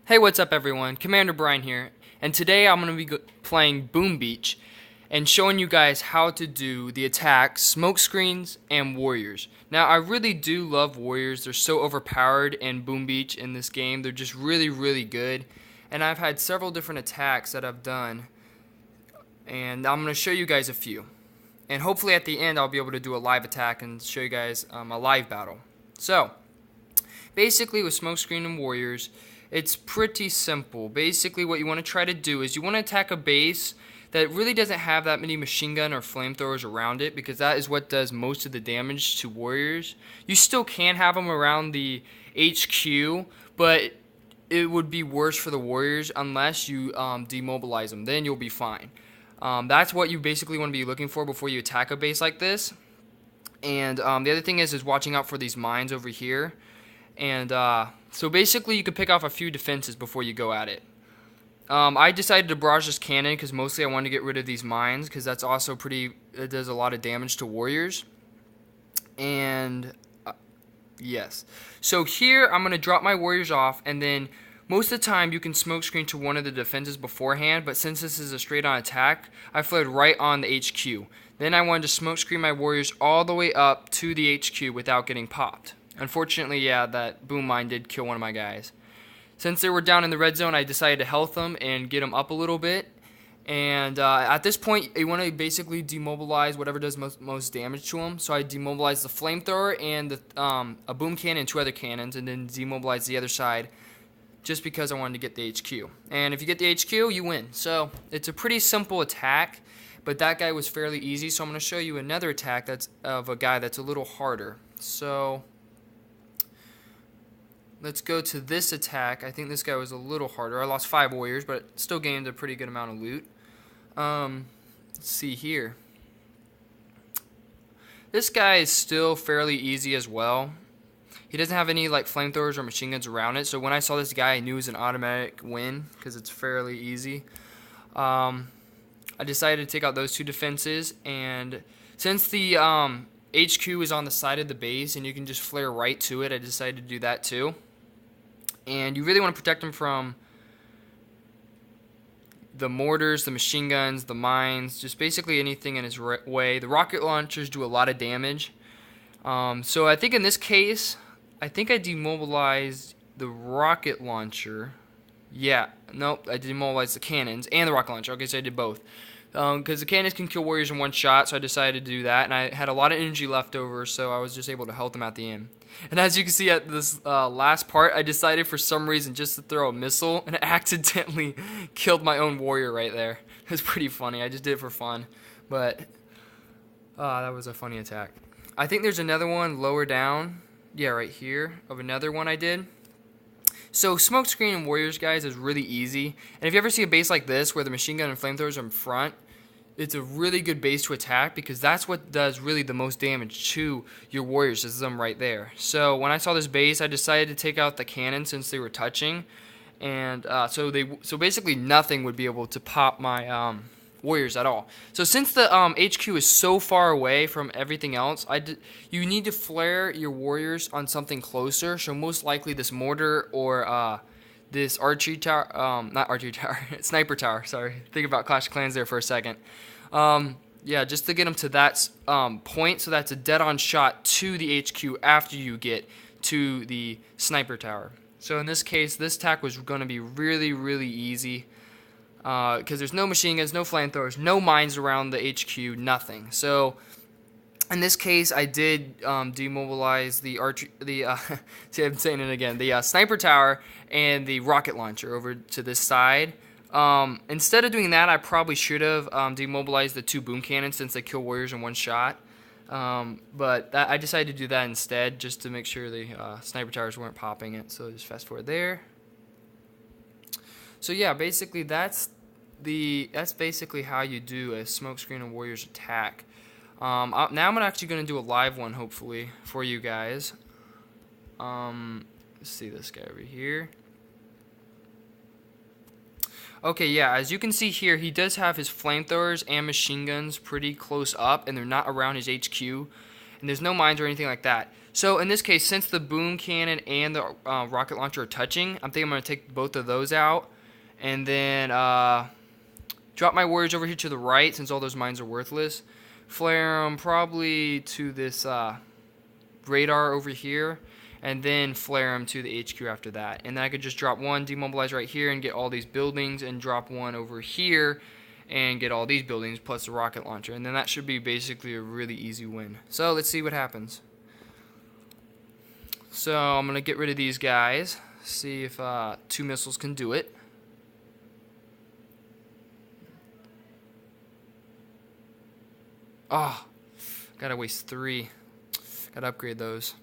Hey, what's up everyone? Commander Brian here, and today I'm going to be playing Boom Beach and showing you guys how to do the attacks, smoke screens, and warriors. Now, I really do love warriors. They're so overpowered in Boom Beach in this game. They're just really, really good, and I've had several different attacks that I've done, and I'm going to show you guys a few. And hopefully at the end I'll be able to do a live attack and show you guys a live battle. So, basically with smokescreen and warriors, it's pretty simple. Basically what you want to try to do is you want to attack a base that really doesn't have that many machine gun or flamethrowers around it, because that is what does most of the damage to warriors. You still can have them around the HQ, but it would be worse for the warriors unless you demobilize them. Then you'll be fine. That's what you basically want to be looking for before you attack a base like this. And the other thing is watching out for these mines over here. And so basically you could pick off a few defenses before you go at it. I decided to barrage this cannon because mostly I wanted to get rid of these mines, because that's also it does a lot of damage to warriors. And yes. So here I'm going to drop my warriors off, and then most of the time you can smoke screen to one of the defenses beforehand, but since this is a straight on attack, I flared right on the HQ. Then I wanted to smoke screen my warriors all the way up to the HQ without getting popped. Unfortunately, yeah, that boom mine did kill one of my guys. Since they were down in the red zone, I decided to health them and get them up a little bit. And at this point, you want to basically demobilize whatever does most damage to them. So I demobilized the flamethrower and a boom cannon and two other cannons, and then demobilized the other side just because I wanted to get the HQ. And if you get the HQ, you win. So it's a pretty simple attack, but that guy was fairly easy. So I'm going to show you another attack that's of a guy that's a little harder. So let's go to this attack. I think this guy was a little harder. I lost 5 warriors, but still gained a pretty good amount of loot. Let's see here. This guy is still fairly easy as well. He doesn't have any like flamethrowers or machine guns around it, so when I saw this guy, I knew it was an automatic win because it's fairly easy. I decided to take out those two defenses, and since the HQ is on the side of the base and you can just flare right to it, I decided to do that too. And you really want to protect him from the mortars, the machine guns, the mines, just basically anything in his way. The rocket launchers do a lot of damage. So I think in this case, I think I demobilized the rocket launcher. Yeah, nope, I demobilized the cannons and the rocket launcher. Okay, so I did both. Because the cannons can kill warriors in one shot, so I decided to do that. And I had a lot of energy left over, so I was just able to health them at the end. And as you can see at this last part, I decided for some reason just to throw a missile, and I accidentally killed my own warrior right there. It was pretty funny. I just did it for fun. But that was a funny attack. I think there's another one lower down. Yeah, right here, of another one I did. So smokescreen and warriors, guys, is really easy. And if you ever see a base like this where the machine gun and flamethrowers are in front, it's a really good base to attack, because that's what does really the most damage to your warriors, is them right there. So when I saw this base, I decided to take out the cannon since they were touching, and so basically nothing would be able to pop my warriors at all. So since the HQ is so far away from everything else, you need to flare your warriors on something closer. So most likely this mortar or this archery tower, not archery tower, sniper tower. Sorry, think about Clash of Clans there for a second. Yeah, just to get them to that point, so that's a dead-on shot to the HQ after you get to the sniper tower. So in this case, this attack was going to be really, really easy, because there's no machine guns, no flamethrowers, no mines around the HQ, nothing. So in this case, I did demobilize the see, I'm saying it again, the sniper tower and the rocket launcher over to this side. Instead of doing that, I probably should have demobilized the 2 boom cannons, since they kill warriors in one shot. But I decided to do that instead, just to make sure the sniper towers weren't popping it. So just fast forward there. So yeah, basically that's basically how you do a smokescreen and warriors attack. Now I'm actually going to do a live one, hopefully, for you guys. Let's see this guy over here. Okay, yeah, as you can see here, he does have his flamethrowers and machine guns pretty close up, and they're not around his HQ, and there's no mines or anything like that. So in this case, since the boom cannon and the rocket launcher are touching, I'm thinking I'm going to take both of those out. And then drop my warriors over here to the right, since all those mines are worthless. Flare them probably to this radar over here. And then flare them to the HQ after that. And then I could just drop one, demobilize right here, and get all these buildings, and drop one over here and get all these buildings plus the rocket launcher. And then that should be basically a really easy win. So let's see what happens. So I'm going to get rid of these guys, see if 2 missiles can do it. Oh, gotta waste 3. Gotta upgrade those.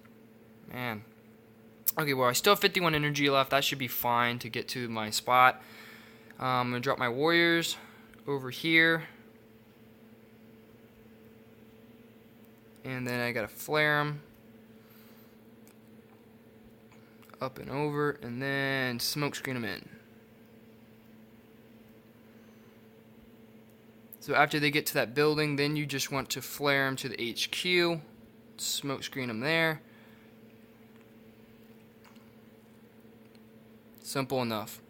Man. Okay, well, I still have 51 energy left. That should be fine to get to my spot. I'm going to drop my warriors over here. And then I got to flare them. Up and over. And then smoke screen them in. So after they get to that building, then you just want to flare them to the HQ. Smoke screen them there. Simple enough.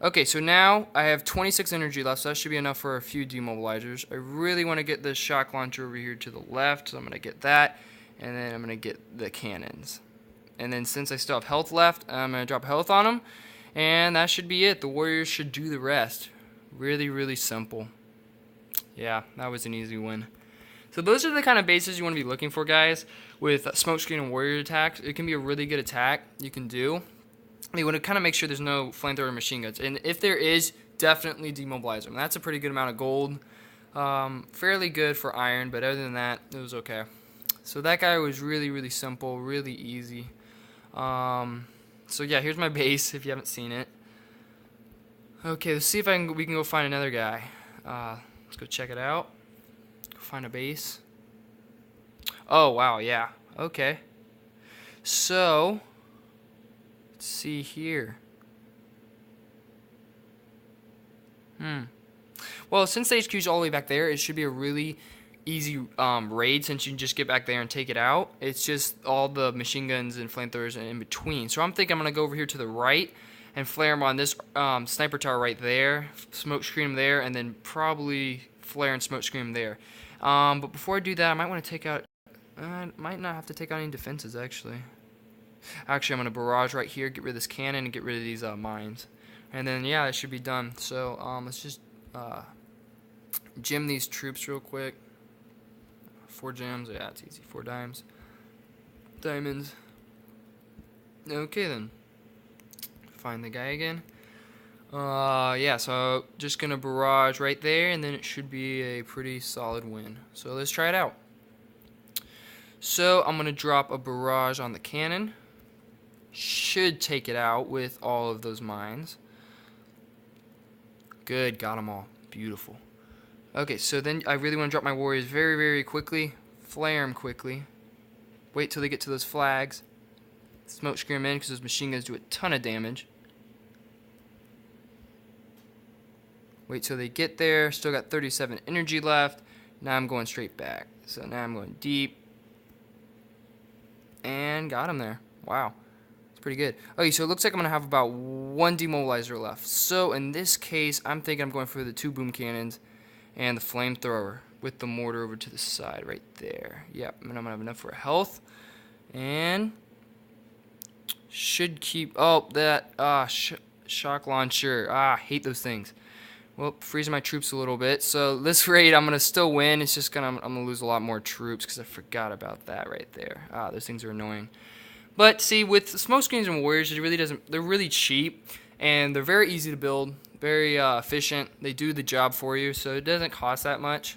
Okay, so now I have 26 energy left, so that should be enough for a few demobilizers. I really want to get this shock launcher over here to the left, so I'm going to get that, and then I'm going to get the cannons. And then since I still have health left, I'm going to drop health on them, and that should be it. The warriors should do the rest. Really, really simple. Yeah, that was an easy win. So those are the kind of bases you want to be looking for, guys, with smokescreen and warrior attacks. It can be a really good attack you can do. You want to kind of make sure there's no flamethrower machine guns. And if there is, definitely demobilize them. That's a pretty good amount of gold. Fairly good for iron, but other than that, it was okay. So that guy was really, really simple, really easy. So yeah, here's my base if you haven't seen it. Okay, let's see if we can go find another guy. Let's go check it out. Go find a base. Oh, wow, yeah. Okay. So let's see here. Well, since the HQ's all the way back there, it should be a really easy raid, since you can just get back there and take it out. It's just all the machine guns and flamethrowers in between. So I'm thinking I'm going to go over here to the right and flare them on this sniper tower right there, smoke screen them there, and then probably flare and smoke screen them there. But before I do that, I might want to take out, I might not have to take out any defenses, actually. Actually, I'm going to barrage right here, get rid of this cannon, and get rid of these mines. And then, yeah, it should be done. So, let's just gem these troops real quick. 4 gems, yeah, it's easy. 4 dimes. Diamonds. Okay, then. Find the guy again. Yeah, so just going to barrage right there, and then it should be a pretty solid win. So, let's try it out. So, I'm going to drop a barrage on the cannon. Should take it out with all of those mines. Good, got them all. Beautiful. Okay, so then I really want to drop my warriors very, very quickly. Flare them quickly. Wait till they get to those flags. Smoke screen them in because those machine guns do a ton of damage. Wait till they get there. Still got 37 energy left. Now I'm going straight back. So now I'm going deep. And got him there. Wow. Pretty good. Okay, so it looks like I'm going to have about 1 demobilizer left. So in this case, I'm thinking I'm going for the 2 boom cannons and the flamethrower with the mortar over to the side right there. Yep, and I'm going to have enough for health. And should keep, oh, that shock launcher. I hate those things. Well, freezing my troops a little bit. So this raid, I'm going to still win. It's just I'm going to lose a lot more troops because I forgot about that right there. Those things are annoying. But see, with smoke screens and warriors, it really doesn't. They're really cheap, and they're very easy to build, very efficient. They do the job for you, so it doesn't cost that much.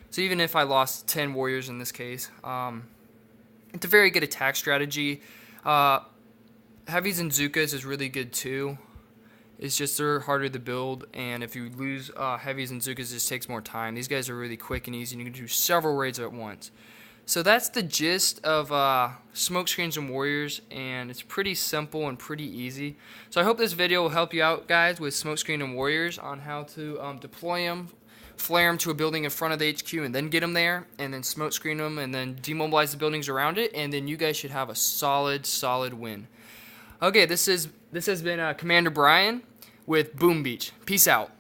So even if I lost 10 warriors in this case, it's a very good attack strategy. Heavies and Zookas is really good too. It's just they're harder to build, and if you lose heavies and Zookas, it just takes more time. These guys are really quick and easy, and you can do several raids at once. So that's the gist of smoke screens and warriors, and it's pretty simple and pretty easy. So I hope this video will help you out, guys, with smoke screen and warriors on how to deploy them flare them to a building in front of the HQ and then get them there, and then smoke screen them, and then demobilize the buildings around it, and then you guys should have a solid win. Okay, this has been Commander Brian with Boom Beach. Peace out.